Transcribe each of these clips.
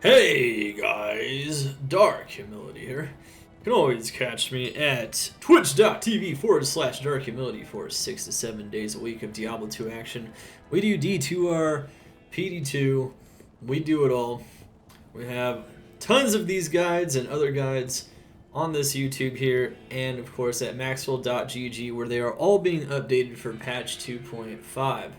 Hey guys, Dark Humility here. You can always catch me at twitch.tv/Dark Humility for 6 to 7 days a week of Diablo 2 action. We do D2R, PD2, we do it all. We have tons of these guides and other guides on this YouTube here, and of course at maxroll.gg, where they are all being updated for patch 2.5.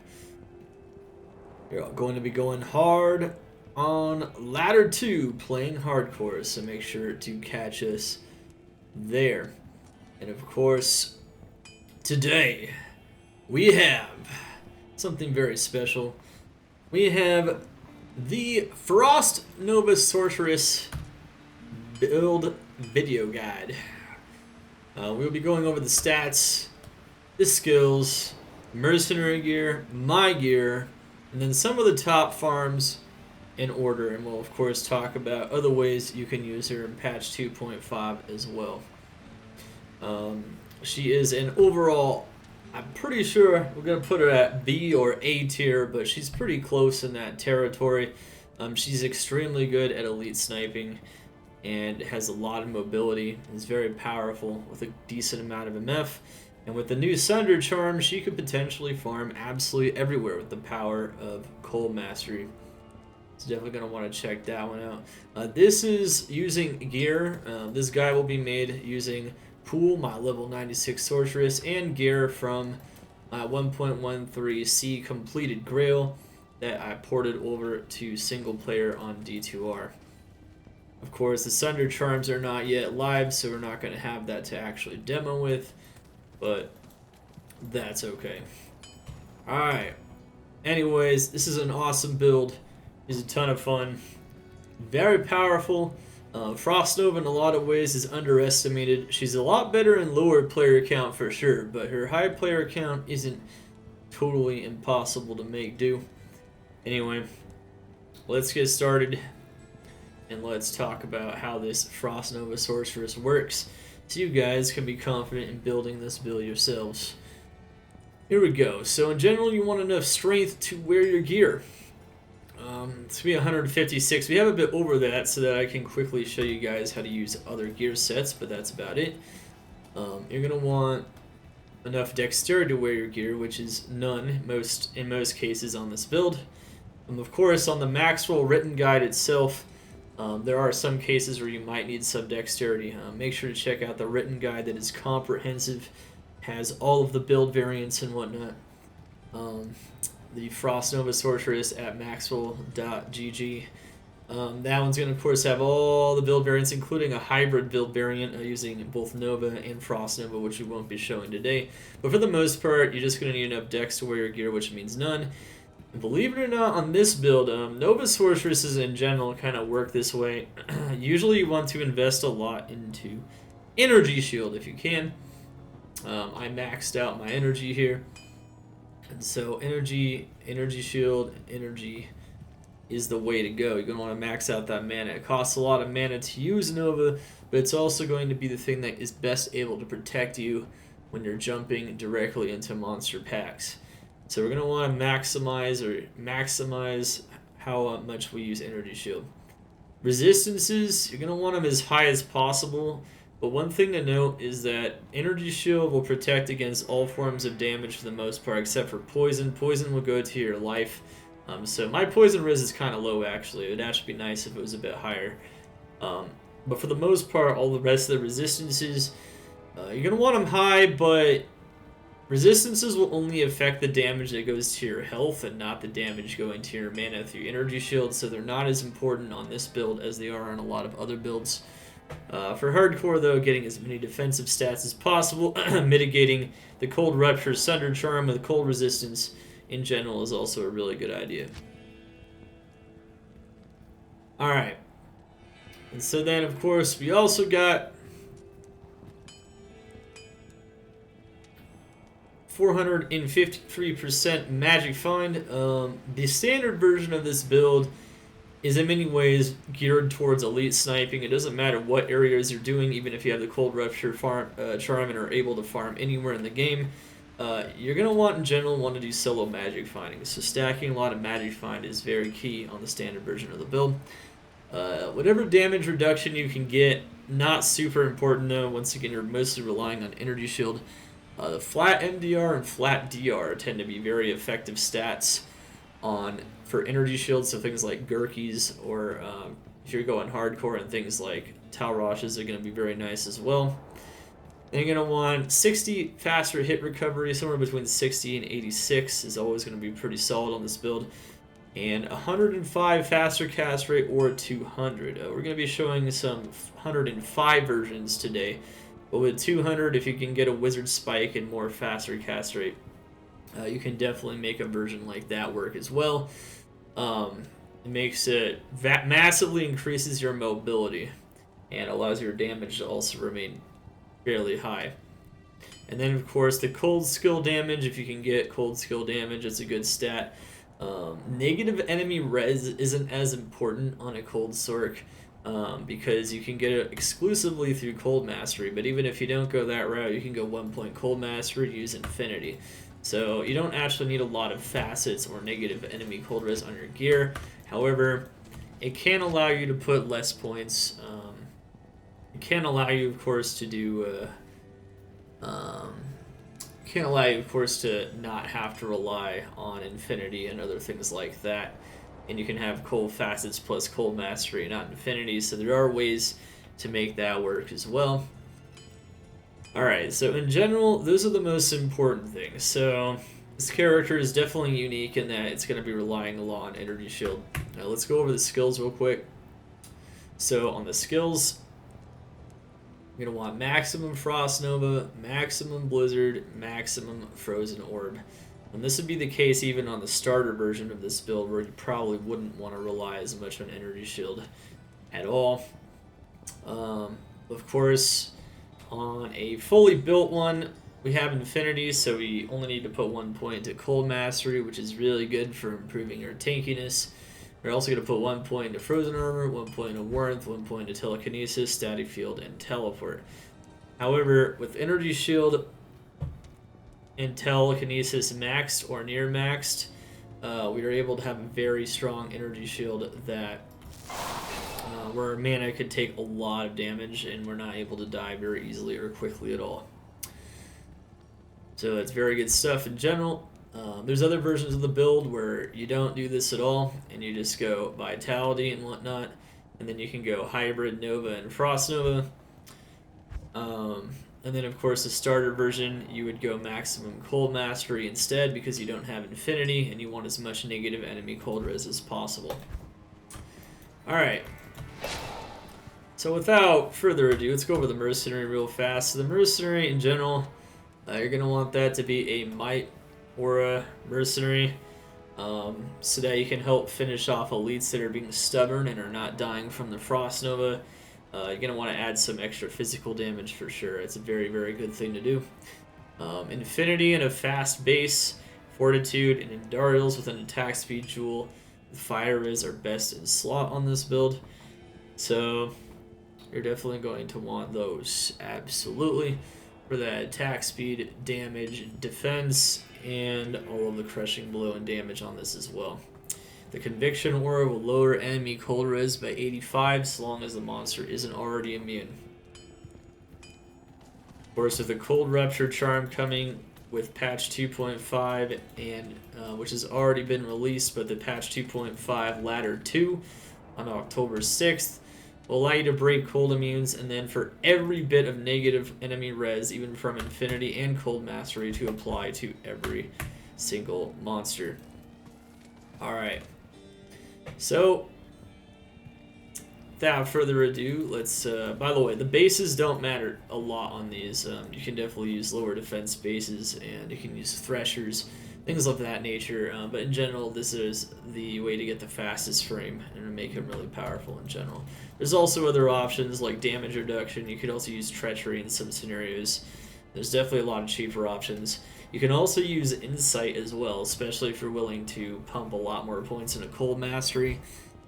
You're going to be going hard on Ladder 2, playing hardcore, so make sure to catch us there. And of course, today we have something very special. We have the Frost Nova Sorceress build video guide. We'll be going over the stats, the skills, mercenary gear, my gear, and then some of the top farms in order, and we'll of course talk about other ways you can use her in patch 2.5 as well. She is an overall, I'm pretty sure we're going to put her at B or A tier, but she's pretty close in that territory. She's extremely good at elite sniping and has a lot of mobility, is very powerful with a decent amount of MF. And with the new Sunder charm, she could potentially farm absolutely everywhere with the power of Cold Mastery. So definitely going to want to check that one out. This is using gear. This guy will be made using Pool, my level 96 Sorceress, and gear from 1.13C completed Grail that I ported over to single player on D2R. Of course, the Sunder charms are not yet live, so we're not going to have that to actually demo with, but that's okay. Alright. Anyways, this is an awesome build. It's a ton of fun. Very powerful. Frost Nova in a lot of ways is underestimated. She's a lot better in lower player count for sure, but her high player count isn't totally impossible to make do. Anyway, let's get started and let's talk about how this Frost Nova Sorceress works, so you guys can be confident in building this build yourselves. Here we go. So in general, you want enough strength to wear your gear. It's going to be 156. We have a bit over that so that I can quickly show you guys how to use other gear sets, but that's about it. You're going to want enough dexterity to wear your gear, which is none in most cases on this build. Of course, on the Maxroll written guide itself, there are some cases where you might need some dexterity. Make sure to check out the written guide that is comprehensive, has all of the build variants and whatnot. The Frost Nova Sorceress at maxroll.gg. That one's going to, of course, have all the build variants, including a hybrid build variant using both Nova and Frost Nova, which we won't be showing today. But for the most part, you're just going to need enough dex to wear your gear, which means none. And believe it or not, on this build, Nova Sorceresses in general kind of work this way. Usually you want to invest a lot into Energy Shield if you can. I maxed out my energy here. And so energy shield, energy is the way to go. You're going to want to max out that mana. It costs a lot of mana to use Nova, but it's also going to be the thing that is best able to protect you when you're jumping directly into monster packs. So we're going to want to maximize how much we use energy shield. Resistances, you're going to want them as high as possible. But one thing to note is that Energy Shield will protect against all forms of damage for the most part, except for poison. Poison will go to your life. So my poison res is kind of low, actually. It would actually be nice if it was a bit higher. But for the most part, all the rest of the resistances, you're going to want them high, but resistances will only affect the damage that goes to your health and not the damage going to your mana through Energy Shield, so they're not as important on this build as they are on a lot of other builds. For hardcore, though, getting as many defensive stats as possible, mitigating the cold Rupture Sunder charm with cold resistance in general is also a really good idea. Alright. And so then, of course, we also got 453% magic find. The standard version of this build is in many ways geared towards elite sniping. It doesn't matter what areas you're doing, even if you have the Cold Rupture charm and are able to farm anywhere in the game. You're going to in general, want to do solo magic finding. So stacking a lot of magic find is very key on the standard version of the build. Whatever damage reduction you can get, not super important though. Once again, you're mostly relying on energy shield. The flat MDR and flat DR tend to be very effective stats for energy shields, so things like Gurkies, or if you're going hardcore, and things like Talroshes are going to be very nice as well. And you're going to want 60 faster hit recovery, somewhere between 60 and 86 is always going to be pretty solid on this build. And 105 faster cast rate or 200. We're going to be showing some 105 versions today. But with 200, if you can get a wizard spike and more faster cast rate, you can definitely make a version like that work as well. It makes it massively increases your mobility and allows your damage to also remain fairly high. And then of course the cold skill damage, if you can get cold skill damage, it's a good stat. Negative enemy res isn't as important on a cold sorc, because you can get it exclusively through cold mastery, but even if you don't go that route, you can go 1 point cold mastery, use infinity. So you don't actually need a lot of facets or negative enemy cold res on your gear. However, it can allow you to put less points. It can allow you, of course, to do can allow you, of course, to not have to rely on infinity and other things like that. And you can have cold facets plus cold mastery, not infinity, so there are ways to make that work as well. Alright, so in general, those are the most important things. So this character is definitely unique in that it's going to be relying a lot on energy shield. Now let's go over the skills real quick. So on the skills, you're going to want maximum Frost Nova, maximum Blizzard, maximum Frozen Orb. And this would be the case even on the starter version of this build, where you probably wouldn't want to rely as much on energy shield at all. Of course, on a fully built one, we have infinity, so we only need to put 1 point into cold mastery, which is really good for improving your tankiness. We're also going to put 1 point into frozen armor, 1 point into warmth, 1 point into telekinesis, static field, and teleport. However, with energy shield and telekinesis maxed or near maxed, we are able to have a very strong energy shield that where mana could take a lot of damage and we're not able to die very easily or quickly at all. So that's very good stuff in general. There's other versions of the build where you don't do this at all and you just go Vitality and whatnot, and then you can go Hybrid, Nova, and Frost Nova. And then of course the starter version, you would go maximum cold mastery instead because you don't have infinity and you want as much negative enemy cold res as possible. Alright, so without further ado, let's go over the Mercenary real fast. So the Mercenary in general, you're going to want that to be a Might Aura Mercenary, so that you can help finish off elites that are being stubborn and are not dying from the Frost Nova. You're going to want to add some extra physical damage for sure. It's a very, very good thing to do. Infinity and a fast base, Fortitude, and Endarials with an attack speed jewel. Fire Res are best in slot on this build. So you're definitely going to want those, absolutely, for that attack speed, damage, defense, and all of the crushing blow and damage on this as well. The Conviction Aura will lower enemy cold res by 85 so long as the monster isn't already immune. Of course, with the Cold Rupture charm coming with patch 2.5, and which has already been released, but the patch 2.5 ladder 2 on October 6th will allow you to break cold immunes, and then for every bit of negative enemy res, even from infinity and cold mastery, to apply to every single monster. Alright, so without further ado, let's by the way, the bases don't matter a lot on these. You can definitely use lower defense bases, and you can use threshers, things of that nature, but in general this is the way to get the fastest frame and to make him really powerful in general. There's also other options like damage reduction. You could also use treachery in some scenarios. There's definitely a lot of cheaper options. You can also use insight as well, especially if you're willing to pump a lot more points into cold mastery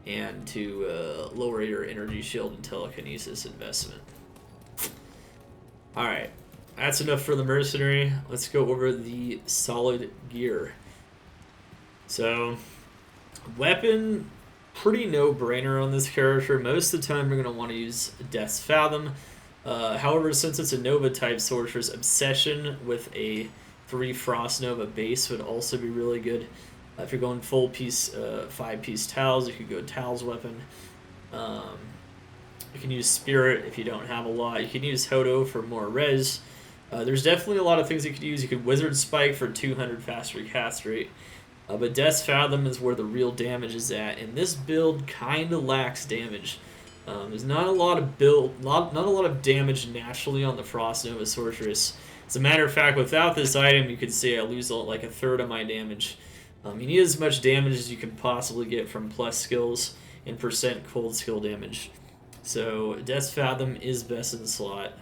and to lower your energy shield and telekinesis investment. Alright, that's enough for the Mercenary. Let's go over the solid gear. So, weapon pretty no-brainer on this character. Most of the time you're going to want to use Death's Fathom. However, since it's a Nova type sorceress, Obsession with a 3 Frost Nova base would also be really good. If you're going full piece, 5-piece Towels, you could go Towels Weapon. You can use Spirit if you don't have a lot. You can use Hodo for more res. There's definitely a lot of things you could use. You could Wizard Spike for 200 faster cast rate. But Death's Fathom is where the real damage is at, and this build kind of lacks damage. There's not a lot of damage naturally on the Frost Nova Sorceress. As a matter of fact, without this item, you could say I lose like a third of my damage. You need as much damage as you can possibly get from plus skills and percent cold skill damage. So Death's Fathom is best in the slot,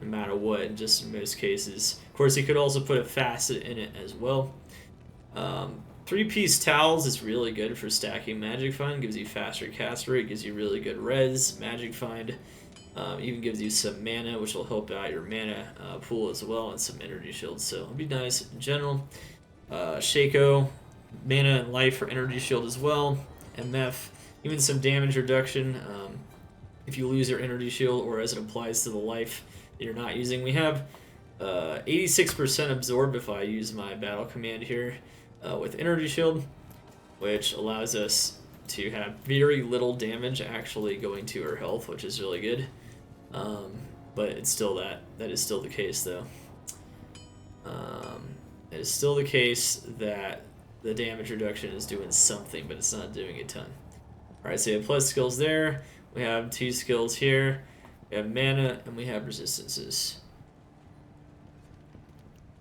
no matter what, in just in most cases. Of course, you could also put a facet in it as well. 3-piece Towels is really good for stacking Magic Find. Gives you faster cast rate, gives you really good res. Magic Find even gives you some mana, which will help out your mana pool as well, and some energy shields. So it'll be nice in general. Shaco, mana and life for energy shield as well. MF, even some damage reduction if you lose your energy shield or as it applies to the life that you're not using. We have 86% absorb if I use my battle command here with energy shield, which allows us to have very little damage actually going to her health, which is really good. But it's still that is still the case though. It is still the case that the damage reduction is doing something, but it's not doing a ton. Alright, so we have plus skills there. We have 2 skills here. We have mana, and we have resistances.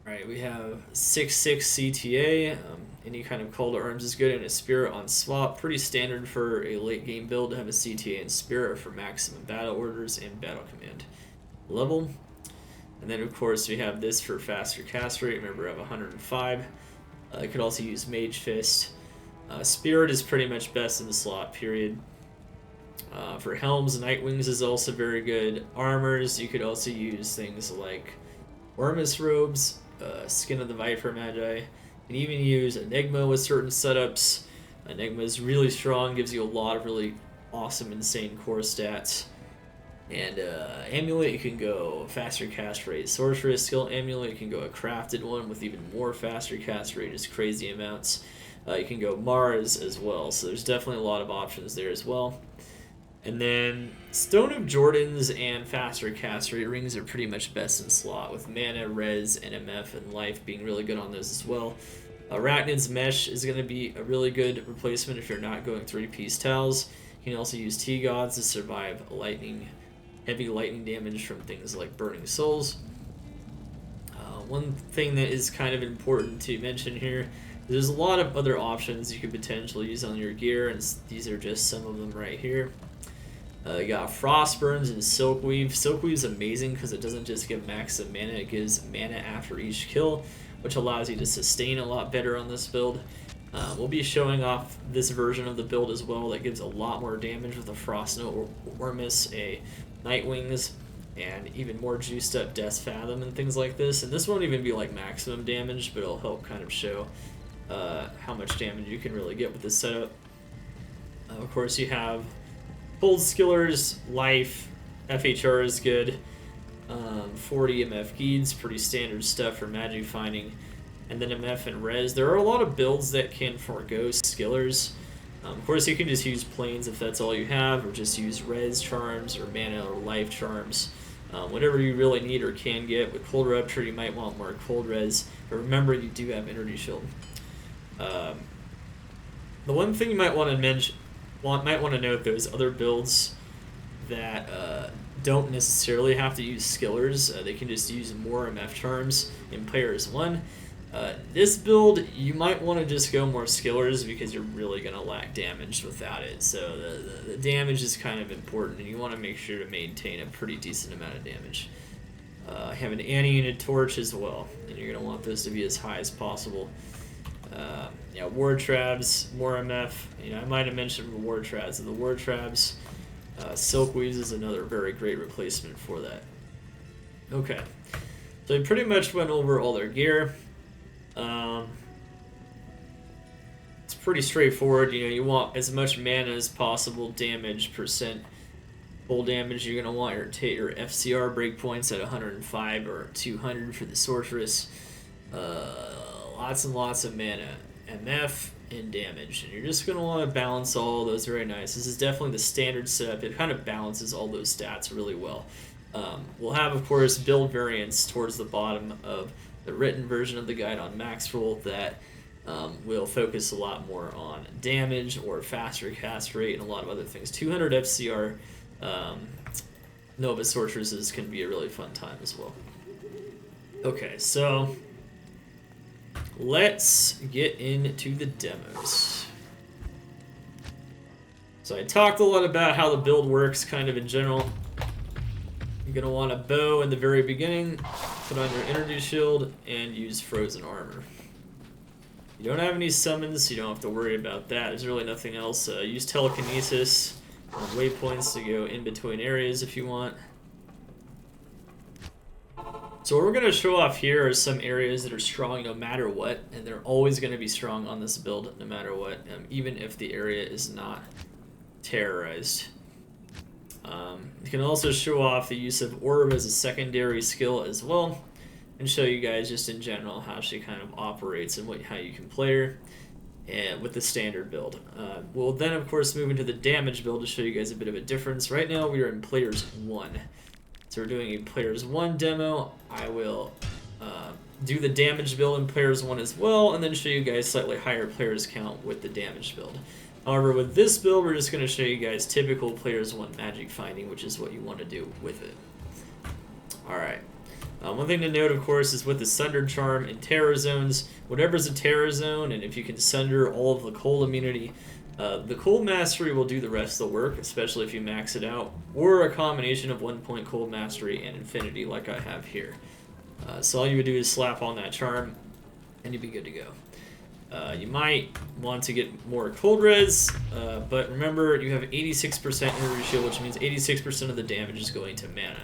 Alright, we have 6/6 CTA. Any kind of call to arms is good, and a spirit on swap. Pretty standard for a late game build to have a CTA and spirit for maximum battle orders and battle command level. And then of course we have this for faster cast rate. Remember, I have 105. I could also use Mage Fist. Spirit is pretty much best in the slot, period. For Helms, Nightwings is also very good. Armors, you could also use things like Wormus Robes, Skin of the Viper Magi. You can even use Enigma with certain setups. Enigma is really strong, gives you a lot of really awesome, insane core stats. And Amulet, you can go faster cast rate. Sorceress skill Amulet, you can go a crafted one with even more faster cast rate, just crazy amounts. You can go Mars as well, so there's definitely a lot of options there as well. And then Stone of Jordans and faster cast rate rings are pretty much best in slot, with mana, res, NMF, and life being really good on those as well. Arachnid's Mesh is going to be a really good replacement if you're not going 3-piece Towels. You can also use T-Gods to survive heavy lightning damage from things like Burning Souls. One thing that is kind of important to mention here, there's a lot of other options you could potentially use on your gear, and these are just some of them right here. You got Frostburns and Silkweave. Silkweave is amazing because it doesn't just give max of mana, it gives mana after each kill, which allows you to sustain a lot better on this build. We'll be showing off this version of the build as well that gives a lot more damage with a Frost Nova Sorceress, a Nightwings, and even more juiced up Death's Fathom and things like this. And this won't even be like maximum damage, but it'll help kind of show how much damage you can really get with this setup. Of course, you have Cold Skillers, Life, FHR is good, 40 MF Geeds, pretty standard stuff for magic finding, and then MF and Res. There are a lot of builds that can forego Skillers. Of course, you can just use Planes if that's all you have, or just use Res Charms or Mana or Life Charms. Whatever you really need or can get. With Cold Rupture, you might want more Cold Res, but remember you do have Energy Shield. The one thing you might want to note, those other builds that don't necessarily have to use Skillers. They can just use more MF Charms in Players 1. This build, you might want to just go more Skillers because you're really going to lack damage without it. So the damage is kind of important, and you want to make sure to maintain a pretty decent amount of damage. Have an Anti-Unit Torch as well, and you're going to want those to be as high as possible. Yeah, Ward Traps, more MF. I might have mentioned the Ward Traps. The Ward Traps, Silkweaves is another very great replacement for that. Okay, so we pretty much went over all their gear. It's pretty straightforward. You know, you want as much mana as possible, damage, percent, full damage. You're going to want your FCR breakpoints at 105 or 200 for the Sorceress. Lots and lots of mana, MF, and damage. And you're just going to want to balance all those very nice. This is definitely the standard setup. It kind of balances all those stats really well. We'll have, of course, build variants towards the bottom of the written version of the guide on Maxroll that will focus a lot more on damage or faster cast rate and a lot of other things. 200 FCR Nova Sorceresses can be a really fun time as well. Okay, so let's get into the demos. So I talked a lot about how the build works kind of in general. You're going to want a bow in the very beginning, put on your energy shield, and use frozen armor. You don't have any summons, so you don't have to worry about that. There's really nothing else. Use telekinesis on waypoints to go in between areas if you want. So what we're going to show off here are some areas that are strong no matter what, and they're always going to be strong on this build no matter what, even if the area is not terrorized. You can also show off the use of Orb as a secondary skill as well, and show you guys just in general how she kind of operates and how you can play her and with the standard build. We'll then of course move into the damage build to show you guys a bit of a difference. Right now we are in Players 1. So we're doing a Players 1 demo. I will do the damage build in Players 1 as well, and then show you guys slightly higher players count with the damage build. However, with this build, we're just going to show you guys typical Players 1 magic finding, which is what you want to do with it. Alright. One thing to note, of course, is with the Sunder charm in Terror Zones, whatever's a Terror Zone, and if you can Sunder all of the cold immunity, the Cold Mastery will do the rest of the work, especially if you max it out, or a combination of 1 point Cold Mastery and Infinity like I have here. So all you would do is slap on that charm, and you'd be good to go. You might want to get more cold res, but remember you have 86% energy shield, which means 86% of the damage is going to mana.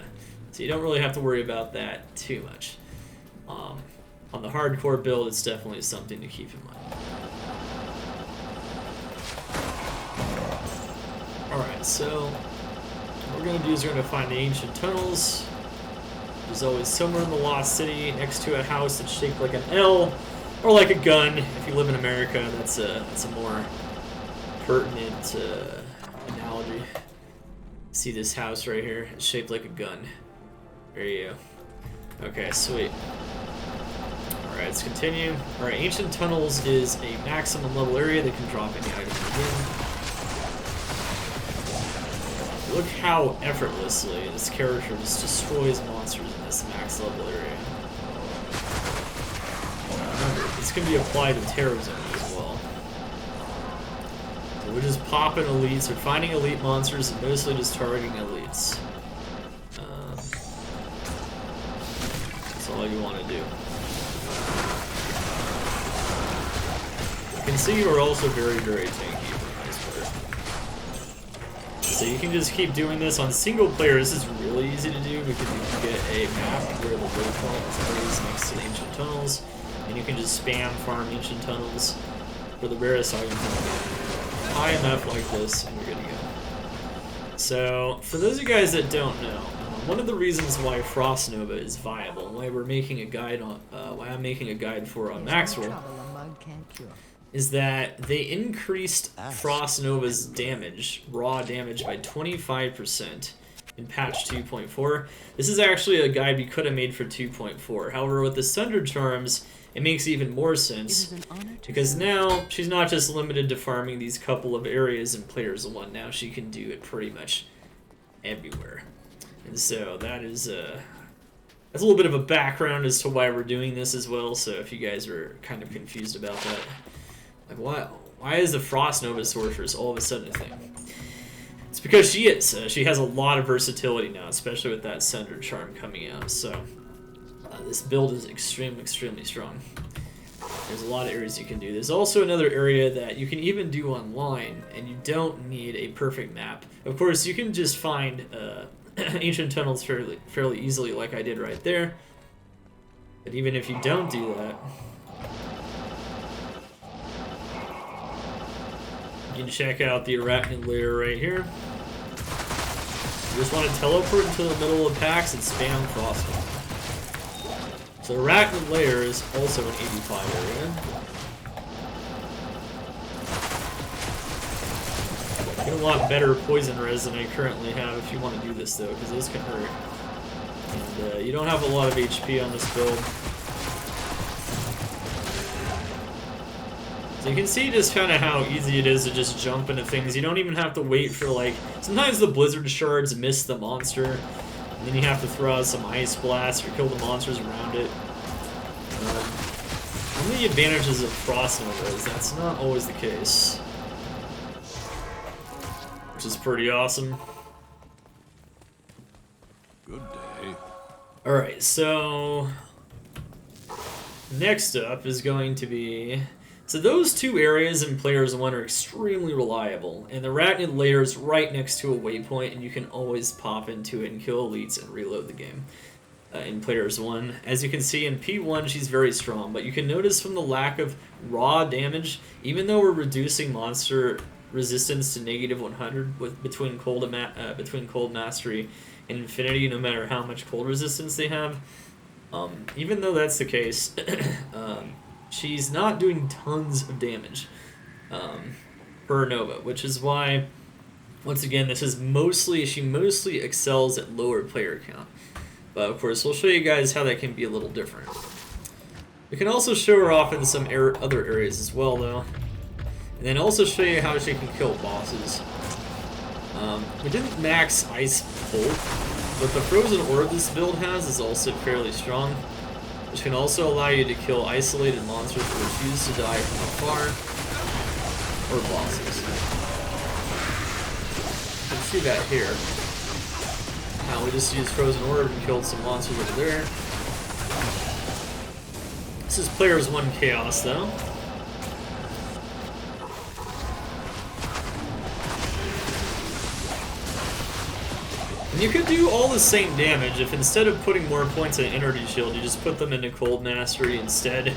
So you don't really have to worry about that too much. On the hardcore build, it's definitely something to keep in mind. Alright, so what we're going to do is we're going to find the ancient tunnels. There's always somewhere in the Lost City next to a house that's shaped like an L. Or like a gun. If you live in America, that's a more pertinent analogy. See this house right here? It's shaped like a gun. There you go. Okay, sweet. Alright, let's continue. Alright, Ancient Tunnels is a maximum level area that can drop any item in the game. Look how effortlessly this character just destroys monsters in this max level area. This can be applied to Terror Zone as well. So we're just popping elites, we're finding elite monsters, and mostly just targeting elites. That's all you want to do. You can see we're also very, very tanky for the most part. So you can just keep doing this on single player. This is really easy to do because you can get a map where the waypoint is always next to the Ancient Tunnels. And you can just spam farm Ancient Tunnels for the rarest items in the game. High enough like this, and you're good to go. So, for those of you guys that don't know, one of the reasons why Frost Nova is viable, and why we're making a guide on, why I'm making a guide for on Maxroll, is that they increased Frost Nova's damage, raw damage, by 25%. In patch 2.4. This is actually a guide we could have made for 2.4. However, with the Sunder charms, it makes even more sense because now she's not just limited to farming these couple of areas in Players 1. Now she can do it pretty much everywhere. And so that is that's a little bit of a background as to why we're doing this as well. So if you guys are kind of confused about that, like why is the Frost Nova Sorceress all of a sudden a thing? It's because she is. She has a lot of versatility now, especially with that Sunder charm coming out. So this build is extremely, extremely strong. There's a lot of areas you can do. There's also another area that you can even do online, and you don't need a perfect map. Of course, you can just find Ancient Tunnels fairly easily, like I did right there. But even if you don't do that, You can check out the Arachnid Lair right here. You just want to teleport into the middle of packs and spam Frost Nova. So Arachnid Lair is also an 85 area. You're gonna want better poison res than I currently have if you want to do this though, because this can hurt. And you don't have a lot of HP on this build. So you can see just kind of how easy it is to just jump into things. You don't even have to wait for, like, sometimes the blizzard shards miss the monster, and then you have to throw out some ice blasts or kill the monsters around it. One of the advantages of Frost Nova is that's not always the case, which is pretty awesome. Good day. Alright, so next up is going to be... So those two areas in Players 1 are extremely reliable, and the Arachnid Lair is right next to a waypoint, and you can always pop into it and kill elites and reload the game in Players 1. As you can see in P1, she's very strong, but you can notice from the lack of raw damage, even though we're reducing monster resistance to -100 between Cold Mastery and Infinity, no matter how much cold resistance they have, even though that's the case, she's not doing tons of damage per Nova, which is why, once again, she mostly excels at lower player count. But of course, we'll show you guys how that can be a little different. We can also show her off in some other areas as well, though. And then also show you how she can kill bosses. We didn't max Ice Bolt, but the Frozen Orb this build has is also fairly strong, which can also allow you to kill isolated monsters who refuse to die from afar, or bosses. You can see that here. Now we just used Frozen Orb and killed some monsters over there. This is Players 1 Chaos, though. And you could do all the same damage if instead of putting more points in Energy Shield, you just put them into Cold Mastery instead.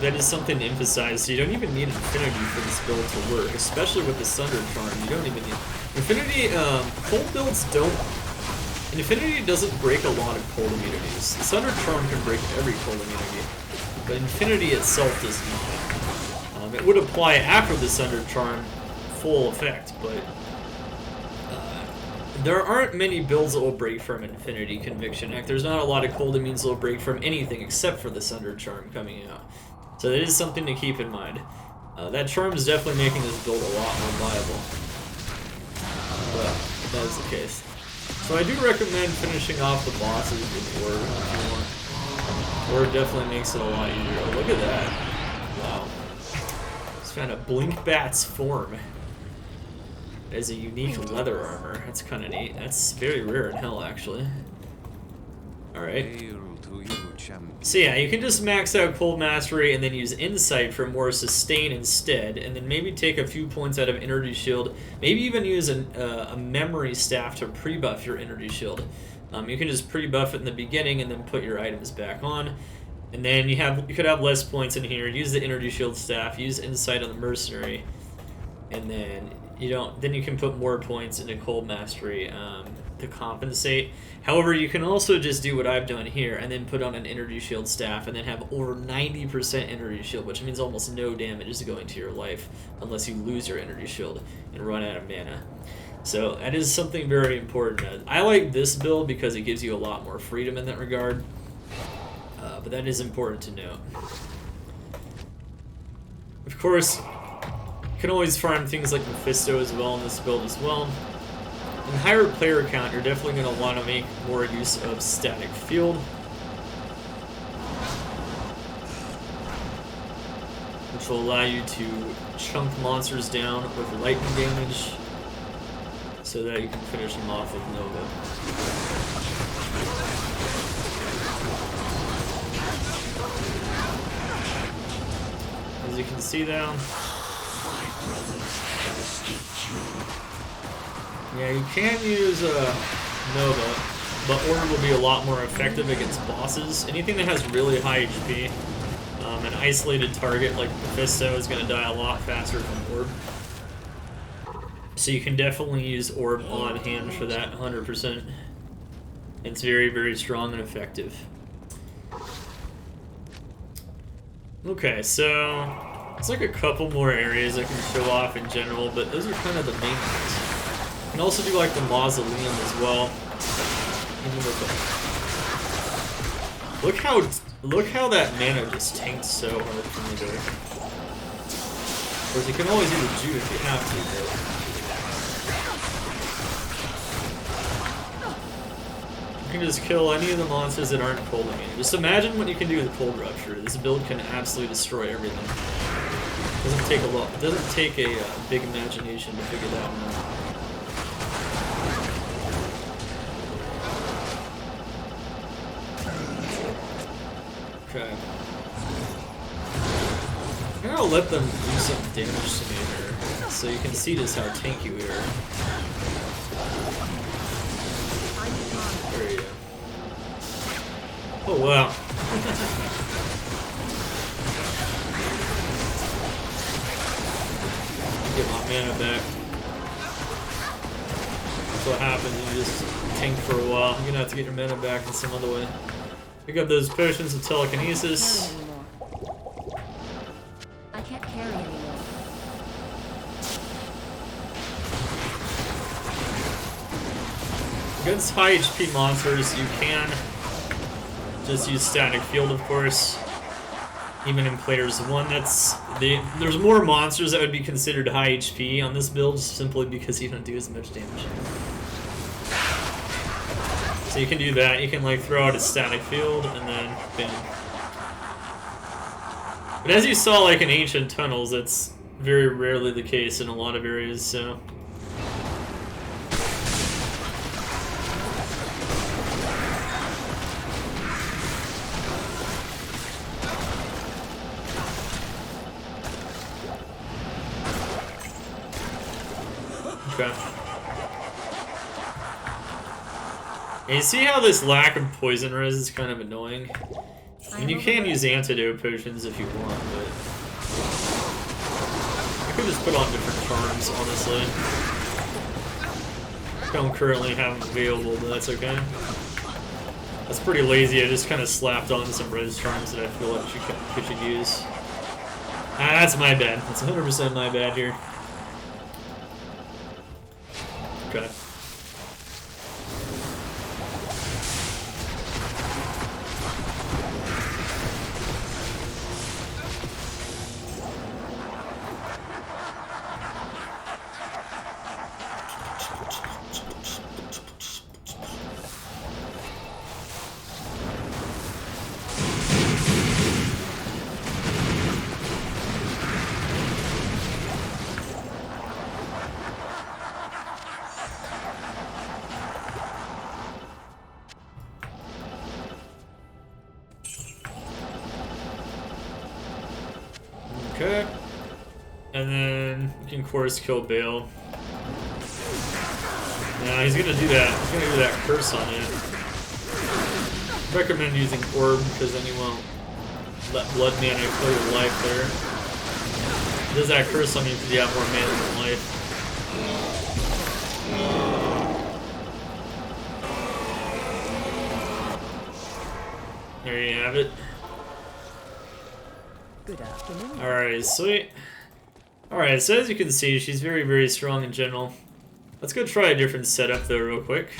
That is something to emphasize, so you don't even need Infinity for this build to work, especially with the Sunder Charm. You don't even need... Infinity, cold builds don't... Infinity doesn't break a lot of cold immunities. The Sunder Charm can break every cold immunity, but Infinity itself does not. It would apply after the Sunder Charm full effect, but... there aren't many builds that will break from Infinity Conviction. Heck, there's not a lot of cold immunes that will break from anything except for the Sunder Charm coming out. So that is something to keep in mind. That charm is definitely making this build a lot more viable. But that is the case. So I do recommend finishing off the bosses with Orb if you want. Orb definitely makes it a lot easier. Oh, look at that. Wow. Just found a Blink Bat's form. As a unique leather armor. That's kind of neat. That's very rare in hell, actually. Alright. So yeah, you can just max out Cold Mastery and then use Insight for more sustain instead, and then maybe take a few points out of Energy Shield. Maybe even use a Memory Staff to pre-buff your Energy Shield. You can just pre-buff it in the beginning and then put your items back on. And then you could have less points in here. Use the Energy Shield Staff, use Insight on the Mercenary, and then you can put more points into Cold Mastery to compensate. However, you can also just do what I've done here and then put on an Energy Shield Staff and then have over 90% Energy Shield, which means almost no damage is going to your life unless you lose your Energy Shield and run out of mana. So that is something very important. I like this build because it gives you a lot more freedom in that regard, but that is important to note. Of course, you can always farm things like Mephisto as well in this build as well. In higher player count, you're definitely going to want to make more use of Static Field, which will allow you to chunk monsters down with lightning damage so that you can finish them off with Nova. As you can see now, yeah, you can use Nova, but Orb will be a lot more effective against bosses. Anything that has really high HP, an isolated target like Mephisto is going to die a lot faster from Orb. So you can definitely use Orb on hand for that 100%. It's very, very strong and effective. Okay, so it's like a couple more areas I can show off in general, but those are kind of the main ones. You can also do like the mausoleum as well. Look how that mana just tanked so hard for me there. Of course, you can always use a Jude if you have to, but you can just kill any of the monsters that aren't cold immunity. Just imagine what you can do with Cold Rupture. This build can absolutely destroy everything. It doesn't take a lot. It doesn't take a big imagination to figure that one out. Okay. I'm gonna let them do some damage to me here, so you can see just how tanky we are. There you go. Oh wow. Get my mana back. That's what happens when you just tank for a while. You're gonna have to get your mana back in some other way. Pick up those potions of telekinesis. I can't carry anymore. Against high HP monsters, you can just use static field, of course. Even in players 1, there's more monsters that would be considered high HP on this build, simply because you don't do as much damage. So you can do that. You can like throw out a static field and then bam. But as you saw, like in Ancient Tunnels, that's very rarely the case in a lot of areas. So. Okay. And you see how this lack of poison res is kind of annoying? I mean, you can use antidote potions if you want, but I could just put on different charms, honestly. I don't currently have them available, but that's okay. That's pretty lazy. I just kind of slapped on some res charms that I feel like you should use. Ah, that's my bad. That's 100% my bad here. Okay. Okay. And then you can, of course, kill Bale. Now he's gonna do that. He's gonna do that curse on you. Recommend using Orb because then you won't let blood mana kill your life there. It does that curse on you because you have more mana than life. There you have it. Good afternoon. Alright, sweet. Alright, so as you can see, she's very, very strong in general. Let's go try a different setup though real quick.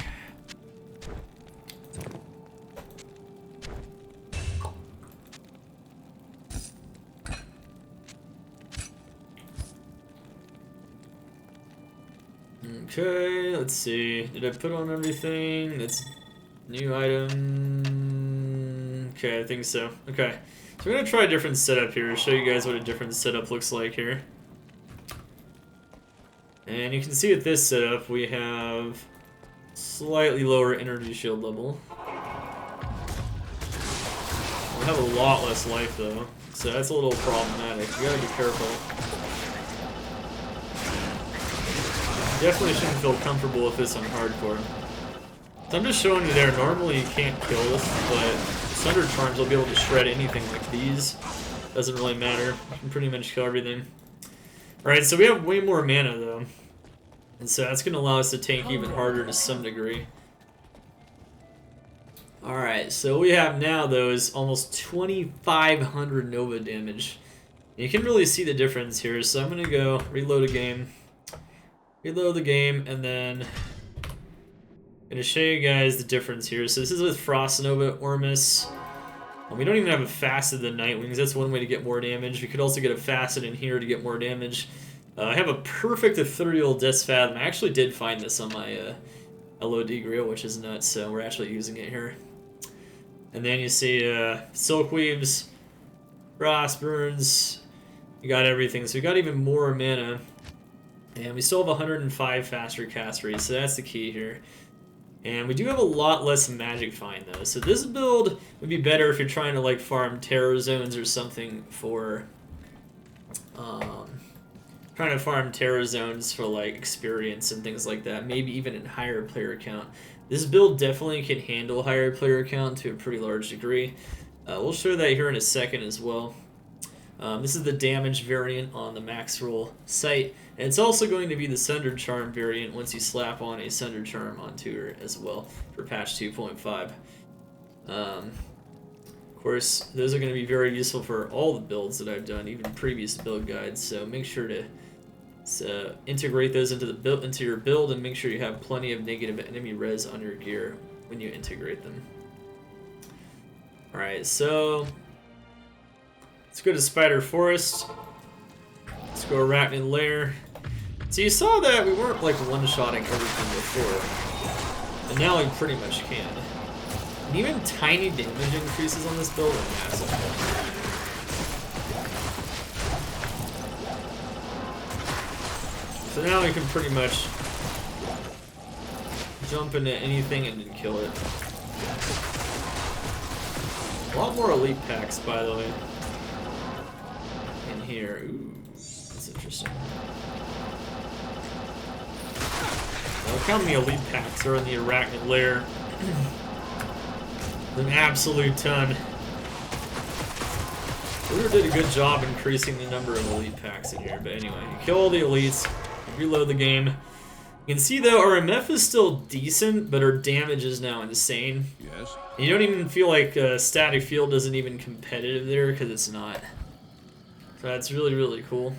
Okay, let's see. Did I put on everything? That's new item. Okay, I think so. Okay. So we're going to try a different setup here, show you guys what a different setup looks like here. And you can see with this setup, we have slightly lower energy shield level. We have a lot less life though, so that's a little problematic. You gotta be careful. Definitely shouldn't feel comfortable with this on hardcore. So I'm just showing you there, normally you can't kill this, but Sunder Charms will be able to shred anything like these. Doesn't really matter. You can pretty much kill everything. Alright, so we have way more mana though. And so that's going to allow us to tank even harder to some degree. Alright, so we have now, though, is almost 2,500 Nova damage. You can really see the difference here, so I'm going to go reload a game. Reload the game, and then I'm going to show you guys the difference here. So this is with Frost Nova Sorceress. We don't even have a Facet of the Nightwings. That's one way to get more damage. We could also get a Facet in here to get more damage. I have a perfect Ethereal Death's Fathom. I actually did find this on my LOD grill, which is nuts, so we're actually using it here. And then you see Silk Weaves, Frost Burns, you got everything. So we got even more mana. And we still have 105 faster cast rate, so that's the key here. And we do have a lot less Magic Find, though. So this build would be better if you're trying to, like, farm Terror Zones or something for... trying to farm Terror Zones for, like, experience and things like that. Maybe even in higher player count. This build definitely can handle higher player count to a pretty large degree. We'll show that here in a second as well. This is the damage variant on the Maxroll site. And it's also going to be the Sunder Charm variant once you slap on a Sunder Charm onto her as well for patch 2.5. Of course, those are going to be very useful for all the builds that I've done, even previous build guides. So make sure to integrate those into your build, and make sure you have plenty of negative enemy res on your gear when you integrate them. Alright, so let's go to Spider Forest. Let's go Arachnid Lair. So you saw that we weren't like one-shotting everything before, and now we pretty much can. And even tiny damage increases on this build are massive. So now we can pretty much jump into anything and then kill it. A lot more elite packs, by the way, in here. Ooh, that's interesting. Look how many elite packs are in the Arachnid Lair. An absolute ton. We did a good job increasing the number of elite packs in here, but anyway, you kill all the elites, reload the game. You can see though our MF is still decent, but our damage is now insane. Yes. And you don't even feel like Static Field isn't even competitive there, because it's not. So that's really, really cool.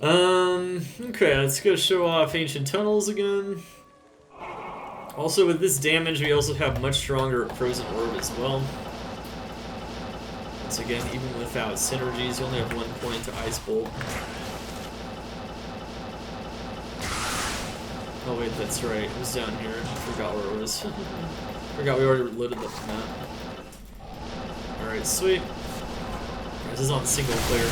Okay, let's go show off Ancient Tunnels again. Also with this damage, we also have much stronger Frozen Orb as well. Once again, even without synergies, you only have 1 point to Ice Bolt. Oh wait, that's right, it was down here. I forgot where it was. Forgot we already loaded the map. Alright, sweet. This is on single player.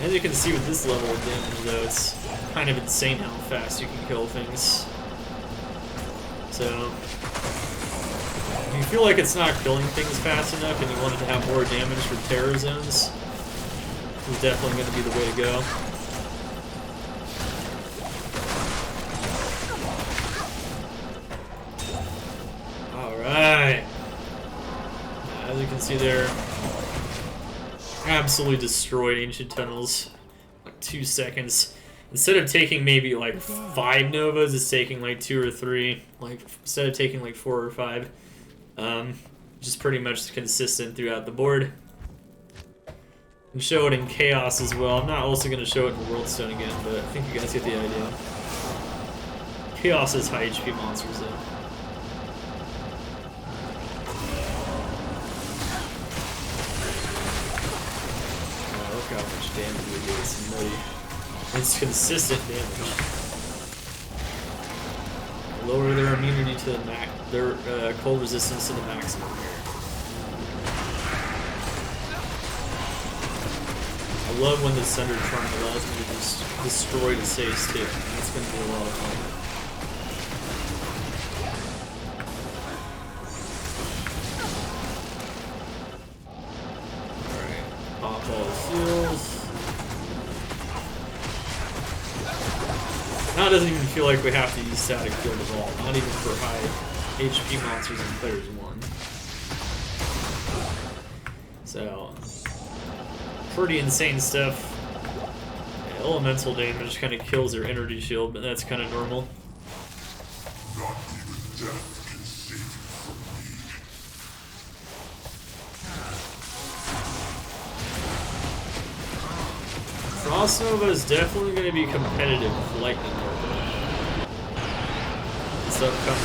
As you can see with this level of damage though, it's kind of insane how fast you can kill things. So, if you feel like it's not killing things fast enough and you wanted to have more damage for Terror Zones, this is definitely going to be the way to go. Alright. As you can see there, absolutely destroyed Ancient Tunnels. Like 2 seconds. Instead of taking maybe like 5 Novas, it's taking like 2 or 3. Like instead of taking like 4 or 5. Just pretty much consistent throughout the board. And show it in Chaos as well. I'm not also going to show it in World Stone again, but I think you guys get the idea. Chaos is high HP monsters though. Oh, look how much damage we do. It's nutty. It's consistent damage. Lower their immunity to the max, their cold resistance to the maximum here. I love when the Sunder Charm allows me to just destroy the saves too. That's going to be a lot of fun. Alright, pop all the seals. Now it doesn't even feel like we have to use Static Field at all, not even for high HP monsters in Players 1. So, pretty insane stuff. elemental damage kind of kills their energy shield, but that's kind of normal. Not even death can save you from me. Frost Nova is definitely going to be competitive with Lightning Nova. It's upcoming.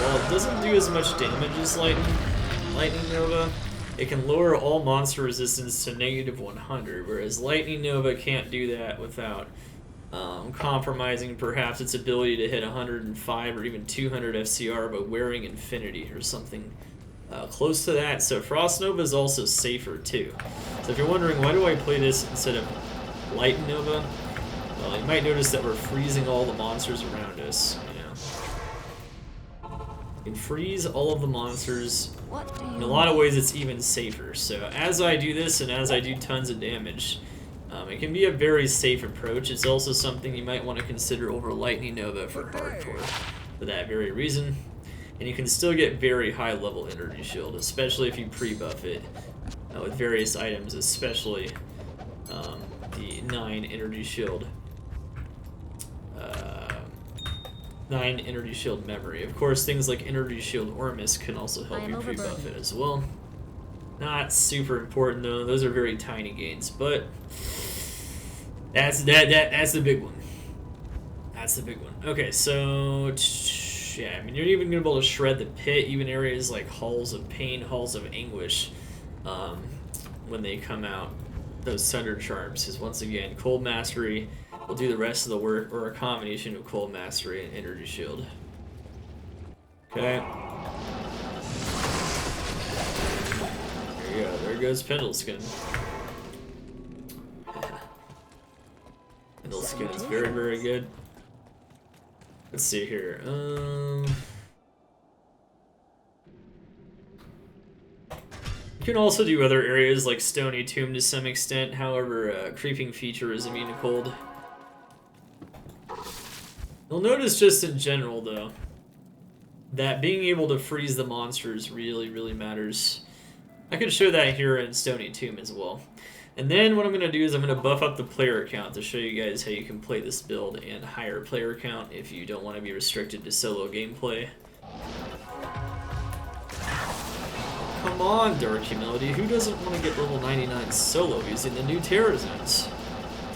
While it doesn't do as much damage as Lightning Nova, it can lower all monster resistance to -100, whereas Lightning Nova can't do that without compromising perhaps its ability to hit 105 or even 200 FCR by wearing Infinity or something close to that. So Frost Nova is also safer too. So if you're wondering why do I play this instead of Lightning Nova, well, you might notice that we're freezing all the monsters around us. You can freeze all of the monsters. In a lot of ways, it's even safer. So as I do this and as I do tons of damage, it can be a very safe approach. It's also something you might want to consider over Lightning Nova for hardcore for that very reason. And you can still get very high level energy shield, especially if you pre-buff it with various items, especially the 9 energy shield. 9 energy shield memory. Of course, things like energy shield Ormus can also help you pre-buff it as well. Not super important though; those are very tiny gains. But that's the big one. That's the big one. Okay, so yeah, I mean you're even gonna be able to shred the pit, even areas like halls of pain, halls of anguish, when they come out. Those Sunder charms, because once again, Cold Mastery will do the rest of the work, or a combination of Cold Mastery and Energy Shield. Okay. There you go. There goes Pendleskin. Pendleskin is very, very good. Let's see here. You can also do other areas like Stony Tomb to some extent, however, Creeping Feature is immune to cold. You'll notice just in general, though, that being able to freeze the monsters really, really matters. I could show that here in Stony Tomb as well. And then what I'm going to do is I'm going to buff up the player count to show you guys how you can play this build and higher player count if you don't want to be restricted to solo gameplay. Come on, Dark Humility. Who doesn't want to get level 99 solo using the new Terror Zones?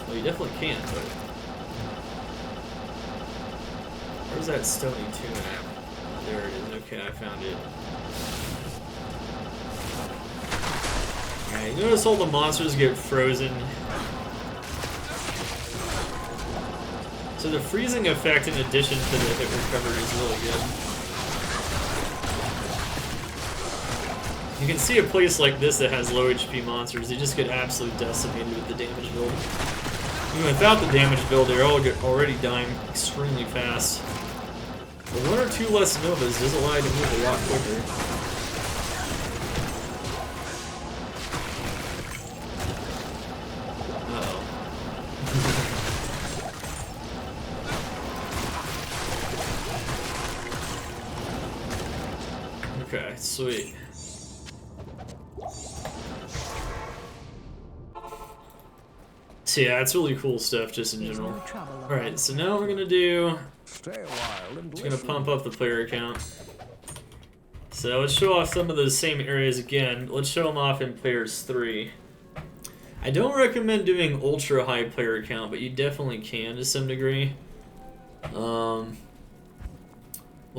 Well, you definitely can, but... Where's that Stony Tomb at? Oh, there it is. Okay, I found it. Alright, notice all the monsters get frozen. So the freezing effect in addition to the hit recovery is really good. You can see a place like this that has low HP monsters, they just get absolutely decimated with the damage build. Even without the damage build, they're already dying extremely fast. But 1 or 2 less Novas does allow you to move a lot quicker. Uh-oh. Okay, sweet. So yeah, it's really cool stuff just in general. Alright, so now what we're gonna do, just gonna pump up the player count. So let's show off some of those same areas again. Let's show them off in players 3. I don't recommend doing ultra high player count, but you definitely can to some degree. We'll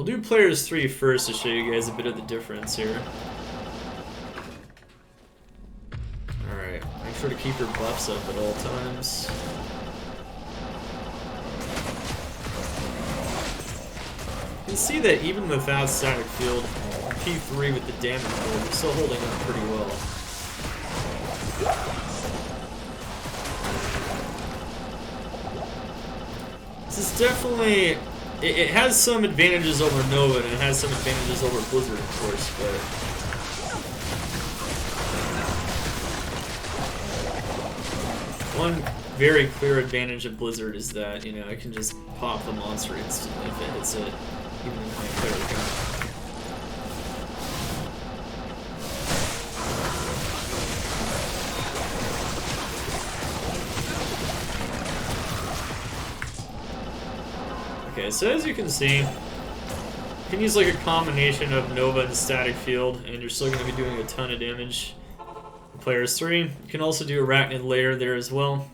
do players 3 first to show you guys a bit of the difference here. Make sure to keep your buffs up at all times. You can see that even without static field, P3 with the damage build, you're still holding up pretty well. This is definitely... It has some advantages over Nova, and it has some advantages over Blizzard, of course, but... One very clear advantage of Blizzard is that, you know, it can just pop the monster instantly if it hits it, even in high player count. Okay, so as you can see, you can use like a combination of Nova and Static Field, and you're still going to be doing a ton of damage. Players 3. You can also do Arachnid Lair there as well.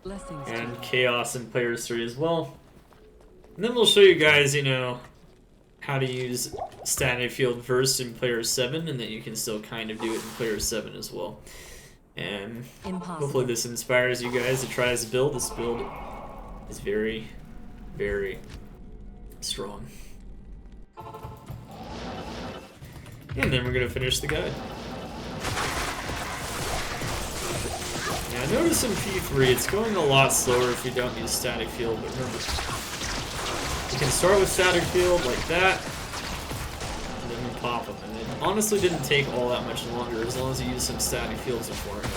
Blessings And to Chaos in Players 3 as well. And then we'll show you guys, you know, how to use Static Field first in Player 7, and then you can still kind of do it in Player 7 as well. And hopefully this inspires you guys to try this build. This build is very, very strong. And then we're going to finish the guide. Now notice in P3 it's going a lot slower if you don't use Static Field, but remember, you can start with Static Field like that, and then you pop them. And it honestly didn't take all that much longer as long as you use some Static Fields beforehand.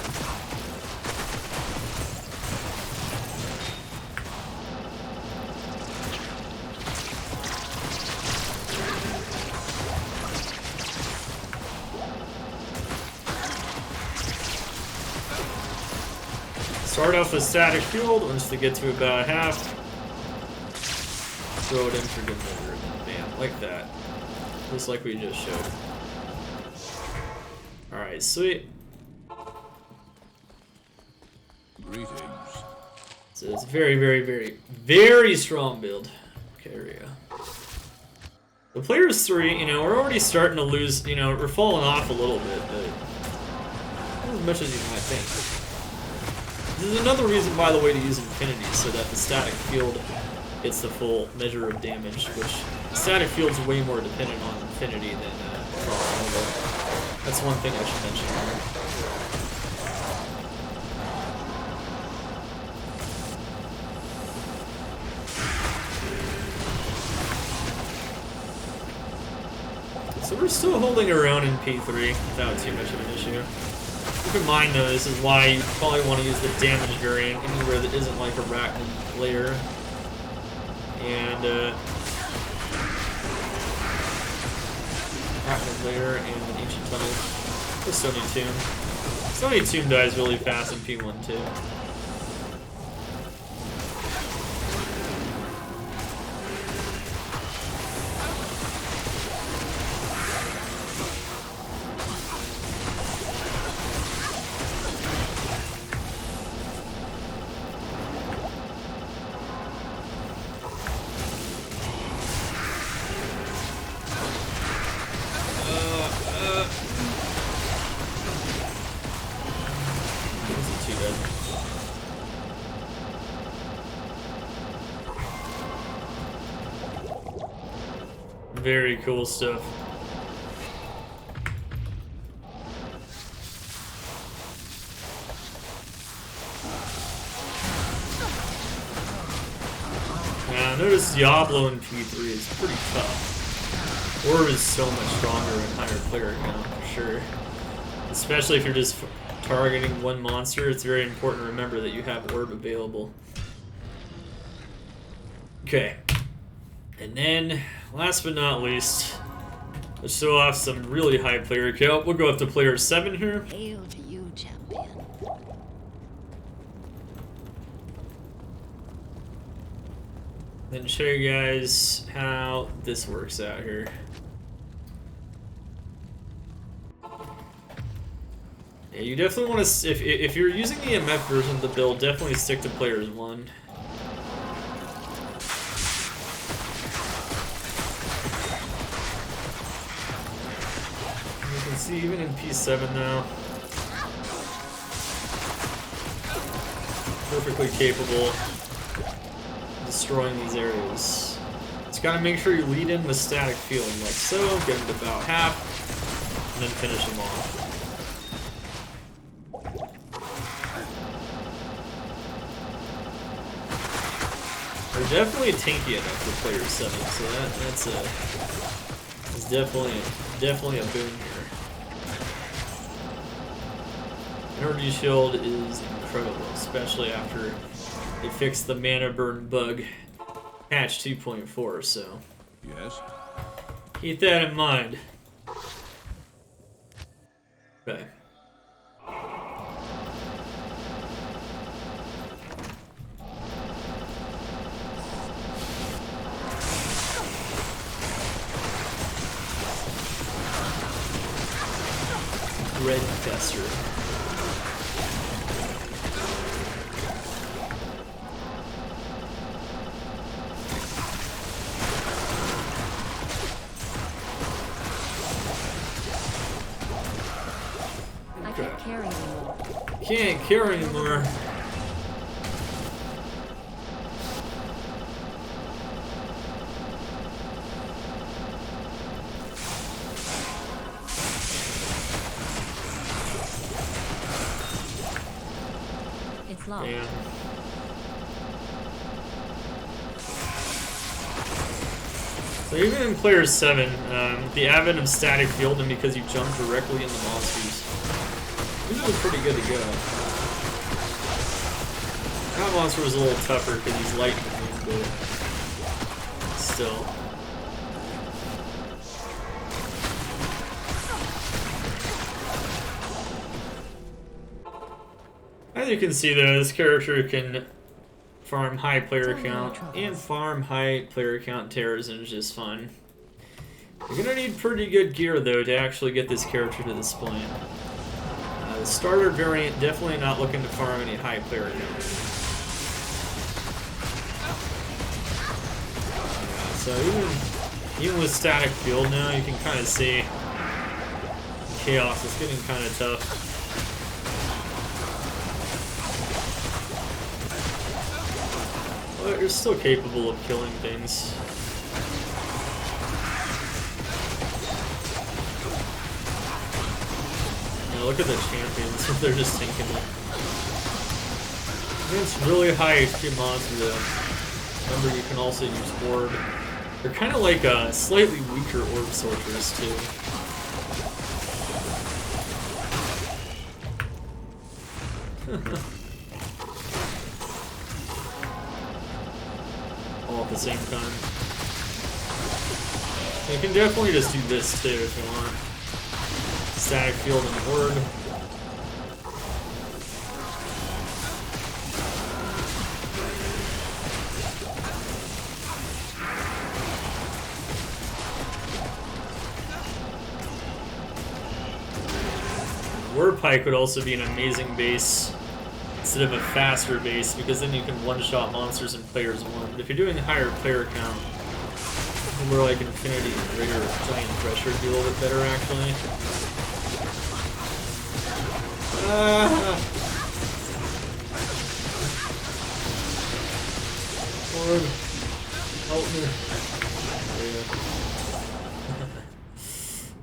Start off with Static Field. Once they get to about half, throw it in for good measure, and then bam, like that. Just like we just showed. Alright, sweet. Greetings. So it's a very, very, very, very strong build. Okay, here we go. The players 3, you know, we're already starting to lose, you know, we're falling off a little bit, but not as much as you might think. This is another reason, by the way, to use Infinity, so that the Static Field gets the full measure of damage, which Static Field's way more dependent on Infinity than Frost Nova. That's one thing I should mention here. So we're still holding around in P3 without too much of an issue. Keep in mind though, this is why you probably want to use the damage variant anywhere that isn't like Arachnid Lair. And Arachnid Lair and an Ancient Tunnel. The Stony Tomb. Stony Tomb dies really fast in P1 too. Very cool stuff. Now notice Diablo in P3 is pretty tough. Orb is so much stronger and higher player count for sure. Especially if you're just targeting one monster, it's very important to remember that you have Orb available. Okay. And then, last but not least, let's show off some really high player count. We'll go up to player 7 here. hail to you, champion. Then show you guys how this works out here. Yeah, you definitely want to, if you're using the MF version of the build, definitely stick to players 1. See, even in P7 now, perfectly capable of destroying these areas. Just gotta make sure you lead in with Static Field, like so, get them to about half, and then finish them off. They're definitely tanky enough for player 7, so that's definitely a boon here. Energy Shield is incredible, especially after they fixed the mana burn bug, patch 2.4, so Yes. keep that in mind. Okay. Red Fester. I can't carry anymore. Can't carry anymore. It's locked. Damn. So even in Player 7, the advent of static field and because you jump directly into monsters, usually pretty good to go. That monster was a little tougher because he's lightning, but still. As you can see though, this character can farm high player count and farm high player count terrors, and it's just fun. You're gonna need pretty good gear though to actually get this character to this point. The starter variant definitely not looking to farm any high player count. So even with static field now, you can kind of see chaos is getting kind of tough. But you're still capable of killing things. Yeah, look at the champions, they're just tanking it. It's really high HP monster though. Remember, you can also use Orb. They're kind of like a slightly weaker Orb Sorceress too. All at the same time. You can definitely just do this too if you want. Static field and Orb. Warp Pike would also be an amazing base instead of a faster base, because then you can one-shot monsters in players 1. But if you're doing a higher player count, more like Infinity and greater Giant Pressure would be a little bit better actually. Orb, help me.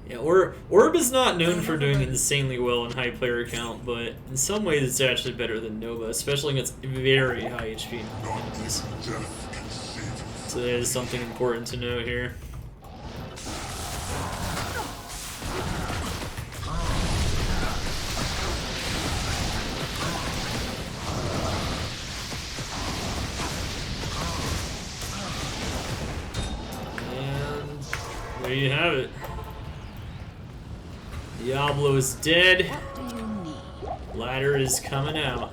Yeah, Orb is not known for doing insanely well in high player count, but in some ways it's actually better than Nova, especially against very high HP enemies. So that is something important to know here. And there you have it. Diablo is dead. What do you need? Ladder is coming out.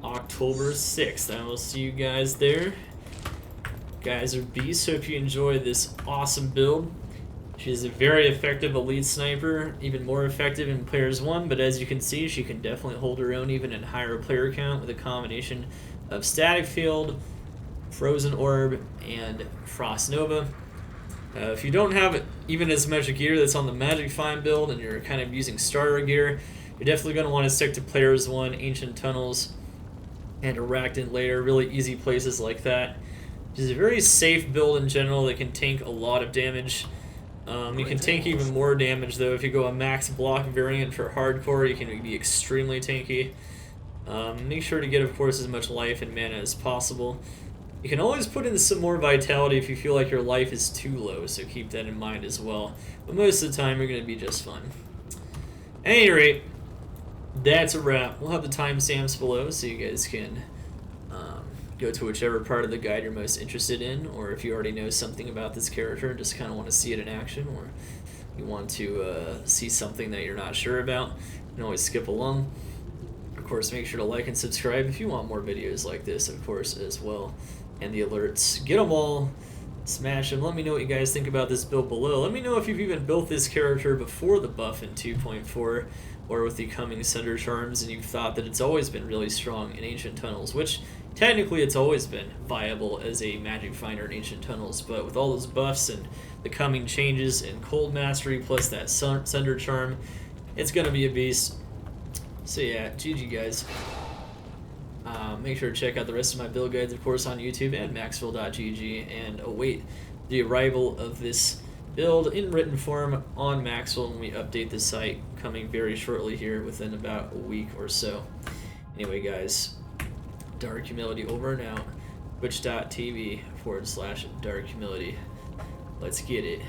October 6th. I will see you guys there. Guys are beasts. Hope you enjoy this awesome build. She is a very effective elite sniper, even more effective in players 1, but as you can see, she can definitely hold her own even in higher player count with a combination of static field, frozen orb, and Frost Nova. If you don't have even as much gear that's on the Magic Find build and you're kind of using starter gear, you're definitely going to want to stick to Players 1, Ancient Tunnels, and Arachnid Lair, really easy places like that. Which is a very safe build in general that can tank a lot of damage. You can tank even more damage though. If you go a max block variant for hardcore, you can be extremely tanky. Make sure to get, of course, as much life and mana as possible. You can always put in some more vitality if you feel like your life is too low, so keep that in mind as well. But most of the time, you're going to be just fine. At any rate, that's a wrap. We'll have the timestamps below so you guys can go to whichever part of the guide you're most interested in, or if you already know something about this character and just kind of want to see it in action, or you want to see something that you're not sure about, you can always skip along. Of course, make sure to like and subscribe if you want more videos like this, of course, as well. And the alerts. Get them all. Smash them. Let me know what you guys think about this build below. Let me know if you've even built this character before the buff in 2.4 or with the coming Sunder charms and you've thought that it's always been really strong in Ancient Tunnels, which technically it's always been viable as a magic finder in Ancient Tunnels, but with all those buffs and the coming changes in Cold Mastery plus that Sunder charm, it's going to be a beast. So yeah, GG guys. Make sure to check out the rest of my build guides, of course, on YouTube and maxroll.gg, and await the arrival of this build in written form on Maxroll when we update the site, coming very shortly here within about a week or so. Anyway, guys, Dark Humility over and out. Twitch.tv/Dark Humility. Let's get it.